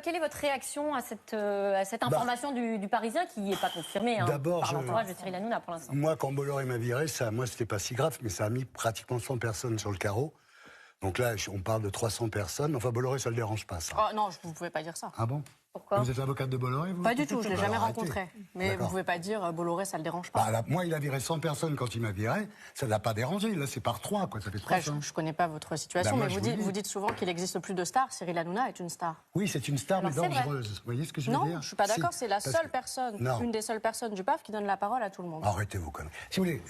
Quelle est votre réaction à cette information du Parisien qui n'est pas confirmée par l'entourage de Cyril Hanouna pour l'instant? Moi, quand Bolloré m'a viré, moi, c'était pas si grave, mais ça a mis pratiquement 100 personnes sur le carreau. Donc là, on parle de 300 personnes. Enfin, Bolloré, ça ne le dérange pas, ça. Oh non, vous ne pouvez pas dire ça. Ah bon? Pourquoi? Vous êtes avocate de Bolloré, vous? Pas du tout, je ne l'ai jamais rencontré. Mais vous ne pouvez pas dire Bolloré, ça ne le dérange pas. Bah, moi, il a viré 100 personnes quand il m'a viré. Ça ne l'a pas dérangé. Là, c'est par 3, quoi. Ça fait 300. Après, je ne connais pas votre situation, mais vous dites souvent qu'il n'existe plus de stars. Cyril Hanouna est une star. Oui, c'est une star, mais dangereuse. Vous voyez ce que je veux dire? Non, je ne suis pas d'accord. C'est la seule personne, une des seules personnes du PAF qui donne la parole à tout le monde. Arrêtez vos conneries. Si vous voulez,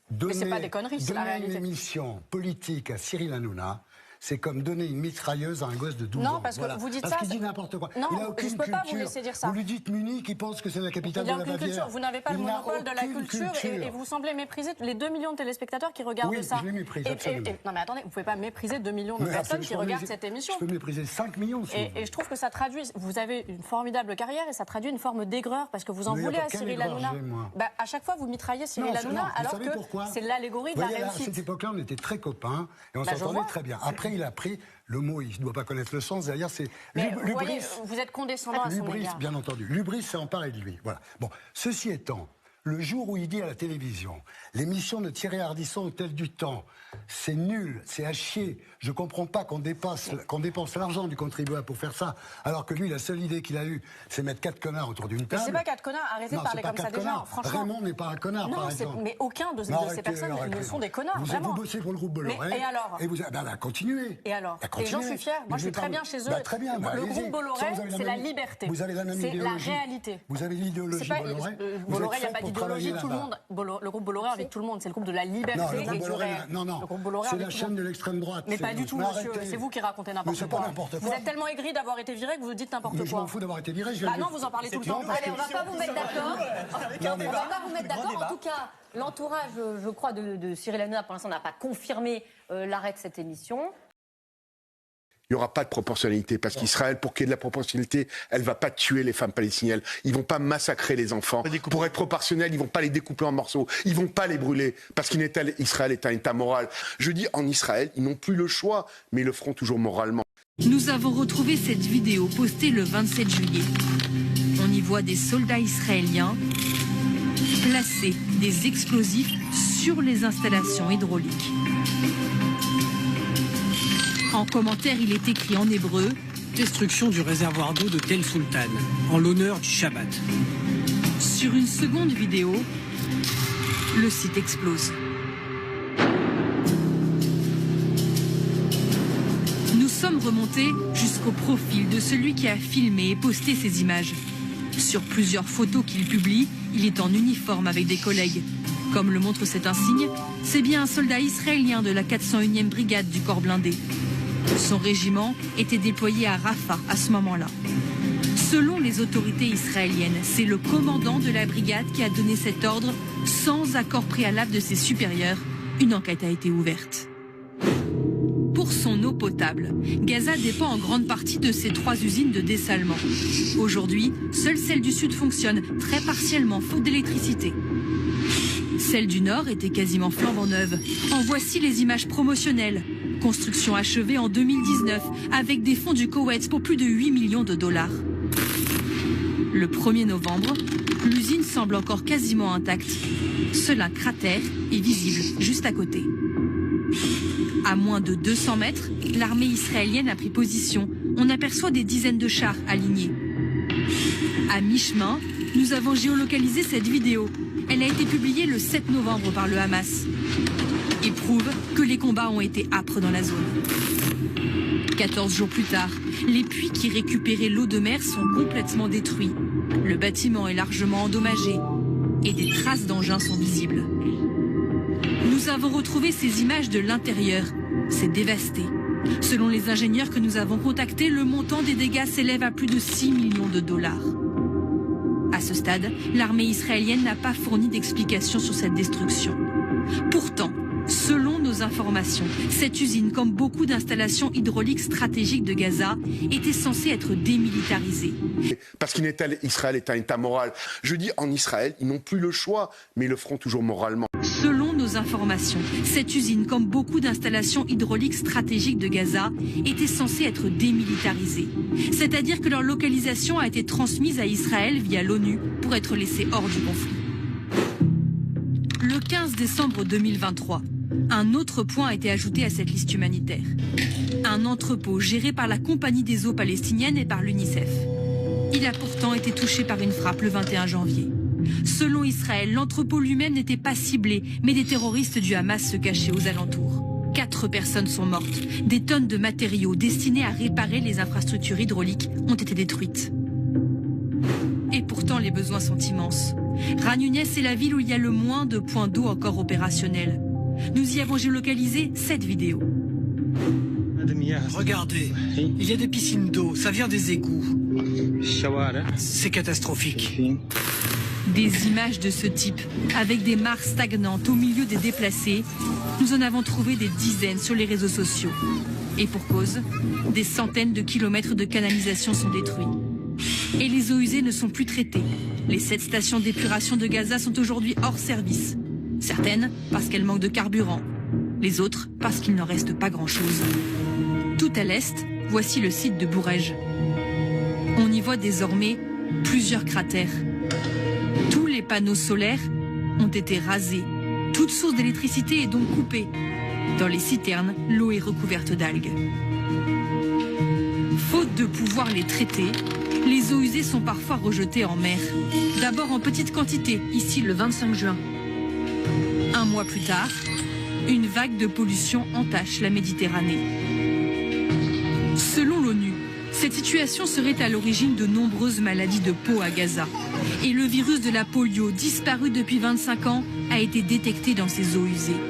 mais c'est pas des conneries, c'est la réalité. Donner une émission politique à Cyril Hanouna, c'est comme donner une mitrailleuse à un gosse de 12 ans. Non, parce que vous dites ça... Parce qu'il dit n'importe quoi. Non, il a aucune je ne peux culture. pas vous laisser dire ça. Vous lui dites Munich, il pense que c'est la capitale de la Bavière. Vous n'avez pas le monopole de la culture et vous semblez mépriser les 2 millions de téléspectateurs qui regardent ça. Oui, je les méprise, absolument. Non mais attendez, vous ne pouvez pas mépriser 2 millions de personnes qui regardent cette émission. Je peux mépriser 5 millions. Et je trouve que ça traduit... Vous avez une formidable carrière et ça traduit une forme d'aigreur parce que vous en voulez à Cyril Hanouna. À chaque fois, vous mitraillez Cyril Hanouna alors que c'est l'allégorie de la réussite. À cette époque-là, on était très copains et on s'entendait très bien. Après, il a pris... Le mot, il ne doit pas connaître le sens. D'ailleurs, c'est l'ubris. Vous êtes condescendant à son égard. Bien entendu. L'ubris s'est emparé de lui. Voilà. Bon, ceci étant, le jour où il dit à la télévision, l'émission de Thierry Ardisson, Hôtel du Temps, c'est nul, c'est à chier. Je ne comprends pas qu'on dépense l'argent du contribuable pour faire ça, alors que lui, la seule idée qu'il a eue, c'est mettre 4 connards autour d'une table. Mais c'est pas 4 connards, arrêtez de parler comme ça déjà. Franchement. Raymond n'est pas un connard, par exemple. Mais aucun de ces personnes ne sont des connards, vraiment. Vous bossez pour le groupe Bolloré. Et alors? Et vous continuez. Et alors? Et j'en suis fier. Moi, je suis très bien chez eux. Très bien. Le groupe Bolloré, c'est la liberté. Vous avez la même idéologie. C'est la réalité. Vous avez l'idéologie Bolloré. Bolloré, il n'y a pas d'idéologie. Tout le monde. Le groupe Bolloré avec tout le monde. C'est le groupe de la liberté et du réel. Non, c'est la chaîne de l'extrême droite. Mais pas du tout, monsieur. C'est vous qui racontez n'importe quoi. Vous êtes tellement aigri d'avoir été viré que vous dites n'importe quoi. Je m'en fous d'avoir été viré. Ah non, vous en parlez tout le temps. Allez, on va pas vous mettre d'accord. On va pas vous mettre d'accord. En tout cas, l'entourage, je crois, de Cyril Hanouna, pour l'instant, n'a pas confirmé l'arrêt de cette émission. Il n'y aura pas de proportionnalité, parce qu'Israël, pour qu'il y ait de la proportionnalité, elle ne va pas tuer les femmes palestiniennes. Ils ne vont pas massacrer les enfants. Pour être proportionnel, ils ne vont pas les découper en morceaux. Ils ne vont pas les brûler, parce qu'Israël est un État moral. Je dis, en Israël, ils n'ont plus le choix, mais ils le feront toujours moralement. Nous avons retrouvé cette vidéo postée le 27 juillet. On y voit des soldats israéliens placer des explosifs sur les installations hydrauliques. En commentaire, il est écrit en hébreu « Destruction du réservoir d'eau de Tel Sultan, en l'honneur du Shabbat ». Sur une seconde vidéo, le site explose. Nous sommes remontés jusqu'au profil de celui qui a filmé et posté ces images. Sur plusieurs photos qu'il publie, il est en uniforme avec des collègues. Comme le montre cet insigne, c'est bien un soldat israélien de la 401e brigade du corps blindé. Son régiment était déployé à Rafah à ce moment-là. Selon les autorités israéliennes, c'est le commandant de la brigade qui a donné cet ordre sans accord préalable de ses supérieurs. Une enquête a été ouverte. Pour son eau potable, Gaza dépend en grande partie de ces 3 usines de dessalement. Aujourd'hui, seule celle du sud fonctionne, très partiellement, faute d'électricité. Celle du nord était quasiment flambant neuve. En voici les images promotionnelles. Construction achevée en 2019 avec des fonds du Koweït pour plus de 8 millions de dollars. Le 1er novembre, l'usine semble encore quasiment intacte. Seul un cratère est visible juste à côté. À moins de 200 mètres, l'armée israélienne a pris position. On aperçoit des dizaines de chars alignés. À mi-chemin, nous avons géolocalisé cette vidéo. Elle a été publiée le 7 novembre par le Hamas. Et prouve que les combats ont été âpres dans la zone. 14 jours plus tard, les puits qui récupéraient l'eau de mer sont complètement détruits. Le bâtiment est largement endommagé et des traces d'engins sont visibles. Nous avons retrouvé ces images de l'intérieur. C'est dévasté. Selon les ingénieurs que nous avons contactés, le montant des dégâts s'élève à plus de 6 millions de dollars. À ce stade, l'armée israélienne n'a pas fourni d'explications sur cette destruction. Pourtant, selon nos informations, cette usine, comme beaucoup d'installations hydrauliques stratégiques de Gaza, était censée être démilitarisée. Parce qu'Israël est un État moral. Je dis en Israël, ils n'ont plus le choix, mais ils le feront toujours moralement. Selon nos informations, cette usine, comme beaucoup d'installations hydrauliques stratégiques de Gaza, était censée être démilitarisée. C'est-à-dire que leur localisation a été transmise à Israël via l'ONU pour être laissée hors du conflit. Le 15 décembre 2023, un autre point a été ajouté à cette liste humanitaire. Un entrepôt géré par la Compagnie des eaux palestiniennes et par l'UNICEF. Il a pourtant été touché par une frappe le 21 janvier. Selon Israël, l'entrepôt lui-même n'était pas ciblé, mais des terroristes du Hamas se cachaient aux alentours. 4 personnes sont mortes. Des tonnes de matériaux destinés à réparer les infrastructures hydrauliques ont été détruites. Et pourtant, les besoins sont immenses. Khan Younes est la ville où il y a le moins de points d'eau encore opérationnels. Nous y avons géolocalisé cette vidéo. Regardez, il y a des piscines d'eau, ça vient des égouts. C'est catastrophique. Des images de ce type, avec des mares stagnantes au milieu des déplacés, nous en avons trouvé des dizaines sur les réseaux sociaux. Et pour cause, des centaines de kilomètres de canalisation sont détruits. Et les eaux usées ne sont plus traitées. Les 7 stations d'épuration de Gaza sont aujourd'hui hors service. Certaines parce qu'elles manquent de carburant, les autres parce qu'il n'en reste pas grand-chose. Tout à l'est, voici le site de Bourej. On y voit désormais plusieurs cratères. Tous les panneaux solaires ont été rasés. Toute source d'électricité est donc coupée. Dans les citernes, l'eau est recouverte d'algues. Faute de pouvoir les traiter, les eaux usées sont parfois rejetées en mer. D'abord en petite quantité, ici le 25 juin. Un mois plus tard, une vague de pollution entache la Méditerranée. Selon l'ONU, cette situation serait à l'origine de nombreuses maladies de peau à Gaza. Et le virus de la polio, disparu depuis 25 ans, a été détecté dans ces eaux usées.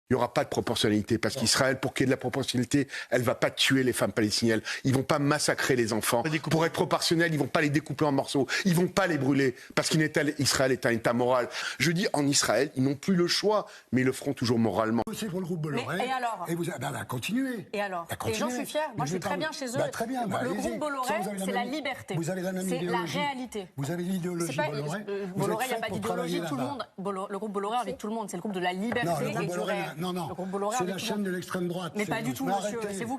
Il n'y aura pas de proportionnalité parce qu'Israël, pour qu'il y ait de la proportionnalité, elle ne va pas tuer les femmes palestiniennes. Ils ne vont pas massacrer les enfants. Pour être proportionnel, ils ne vont pas les découper en morceaux. Ils ne vont pas les brûler parce qu'Israël est un État moral. Je dis en Israël, ils n'ont plus le choix, mais ils le feront toujours moralement. C'est pour le groupe Bolloré. Et alors continuez. Et alors Et j'en suis fière. Moi, je suis très bien chez eux. Très bien. Le groupe Bolloré, c'est la liberté. Vous avez la même idéologie. C'est la réalité. Vous avez l'idéologie Bolloré. Bolloré, il n'y a pas d'idéologie. Tout le monde. Le groupe Bolloré invite tout le monde. C'est le groupe de la liberté et du réel. Non. Le groupe Bolloré C'est la chaîne de l'extrême droite. Mais pas du tout, monsieur. C'est vous qui